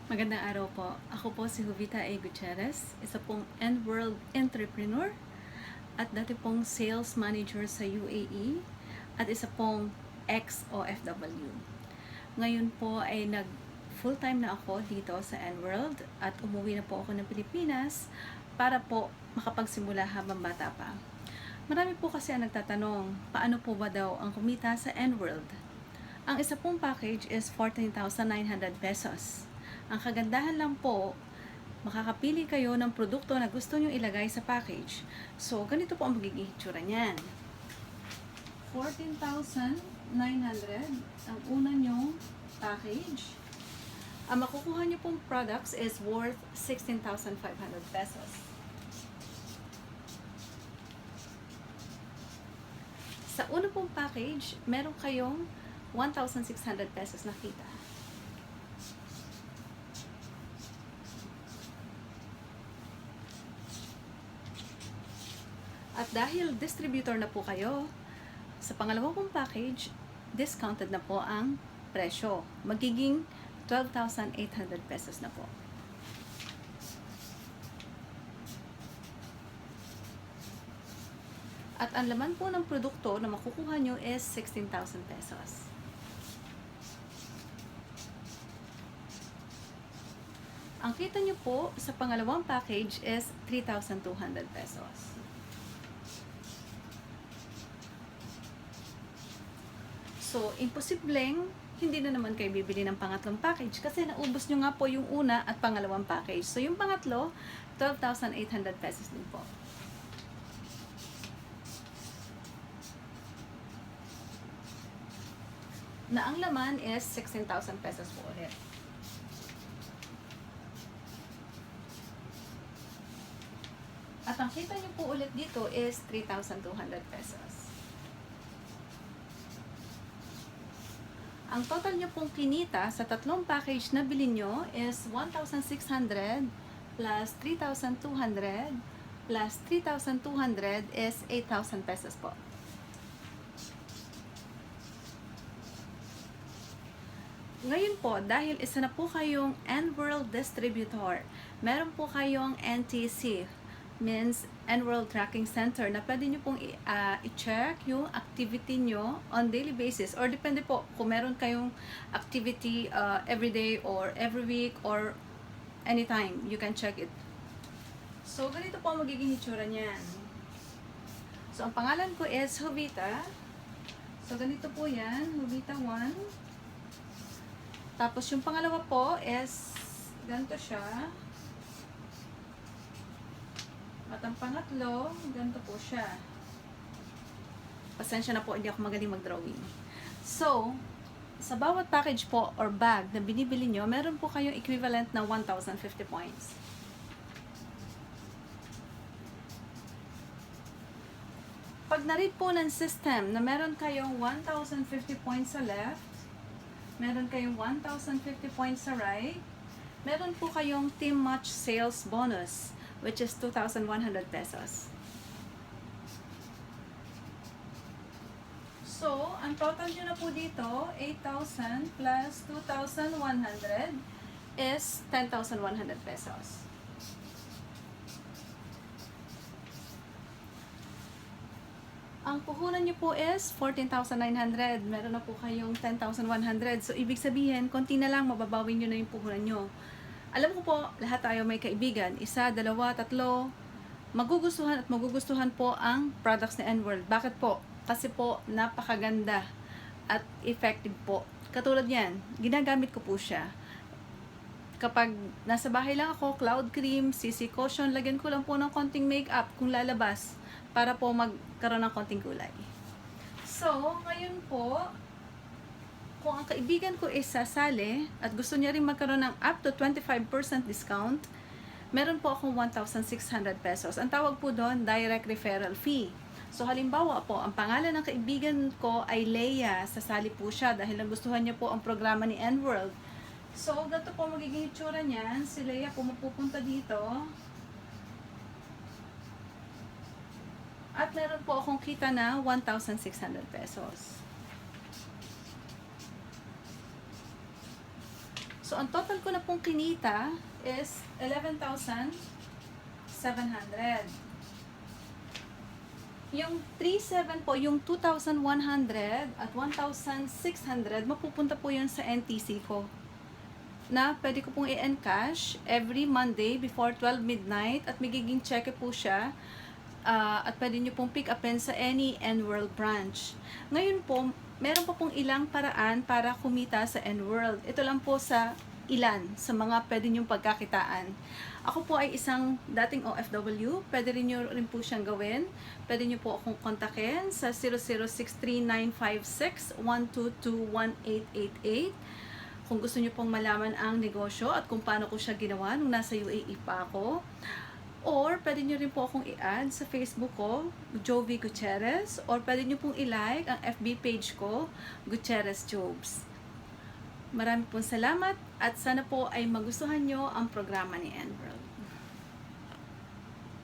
Magandang araw po. Ako po si Jovita A. Gutierrez, isa pong End-World entrepreneur at dati pong sales manager sa UAE at isa pong ex-OFW. Ngayon po ay full-time na ako dito sa End-World at umuwi na po ako ng Pilipinas para po makapagsimula habang bata pa. Marami po kasi ang nagtatanong, paano po ba daw ang kumita sa End-World? Ang isa pong package is 14,900 pesos. Ang kagandahan lang po, makakapili kayo ng produkto na gusto nyo ilagay sa package. So, ganito po ang magiging hitsura niyan. 14,900 ang una nyong package. Ang makukuha nyo pong products is worth 16,500 pesos. Sa una pong package, meron kayong 1,600 pesos na kita. At dahil distributor na po kayo, sa pangalawang pong package, discounted na po ang presyo. Magiging 12,800 pesos na po. At ang laman po ng produkto na makukuha nyo is 16,000 pesos. Ang kita nyo po sa pangalawang package is 3,200 pesos. So, imposibleng hindi na naman kayo bibili ng pangatlong package kasi naubos nyo nga po yung una at pangalawang package. So, yung pangatlo, 12,800 pesos din po. Na ang laman is 16,000 pesos po ulit. At ang kita nyo po ulit dito is 3,200 pesos. Ang total nyo pong kinita sa tatlong package na bilhin nyo is 1,600 plus 3,200 plus 3,200 is 8,000 pesos po. Ngayon po, dahil isa na po kayong End-World Distributor, meron po kayong NTC, means End-World Tracking Center, na pwede nyo pong i-check yung activity nyo on daily basis, or depende po kung meron kayong activity every day or every week or anytime, you can check it. So, ganito po ang magiging itsura niyan. So, ang pangalan ko is Jovita. So, ganito po yan, Jovita 1. Tapos, yung pangalawa po is ganito siya. At ang pangatlo, ganito po siya. Pasensya na po, hindi ako magaling mag-drawing. So, sa bawat package po or bag na binibili nyo, meron po kayong equivalent na 1,050 points. Pag na-read po ng system na meron kayong 1,050 points sa left, meron kayong 1,050 points sa right, meron po kayong team match sales bonus, which is 2,100 pesos. So, ang total nyo na po dito, 8,000 plus 2,100 is 10,100 pesos. Ang puhunan nyo po is 14,900. Meron na po kayong 10,100. So, ibig sabihin, konti na lang, mababawi nyo na yung puhunan nyo. Alam ko po, lahat tayo may kaibigan. Isa, dalawa, tatlo. Magugustuhan at magugustuhan po ang products ni End-World. Bakit po? Kasi po, napakaganda at effective po. Katulad yan, ginagamit ko po siya. Kapag nasa bahay lang ako, cloud cream, CC cushion, lagyan ko lang po ng konting makeup kung lalabas para po magkaroon ng konting kulay. So, ngayon po, kung ang kaibigan ko is sasali at gusto niya rin magkaroon ng up to 25% discount, meron po akong 1,600 pesos. Ang tawag po doon, direct referral fee. So, halimbawa po, ang pangalan ng kaibigan ko ay Leia. Sasali po siya dahil nagustuhan niya po ang programa ni End-World. So, ganito po magiging itsura niyan. Si Leia po mapupunta dito. At meron po akong kita na 1,600 pesos. So, ang total ko na pong kinita is 11,700. Yung 3,700 po, yung 2,100 at 1,600, mapupunta po yun sa NTC ko. Na pwede ko pong i-encash every Monday before 12 midnight at magiging cheque po siya. At pwede nyo pong pick upin sa any N-World branch. Ngayon po, meron pa pong ilang paraan para kumita sa N-World. Ito lang po sa ilan sa mga pwede nyong pagkakitaan. Ako po ay isang dating OFW. Pwede rin nyo rin po siyang gawin. Pwede nyo po akong kontakin sa 006395612218888 kung gusto nyo pong malaman ang negosyo at kung paano ko siya ginawa nung nasa UAE pa ako. Or, pwede nyo rin po akong i-add sa Facebook ko, Jovi Gutierrez. Or, pwede nyo pong i-like ang FB page ko, Gutierrez Jobs. Marami pong salamat at sana po ay magustuhan nyo ang programa ni N-World.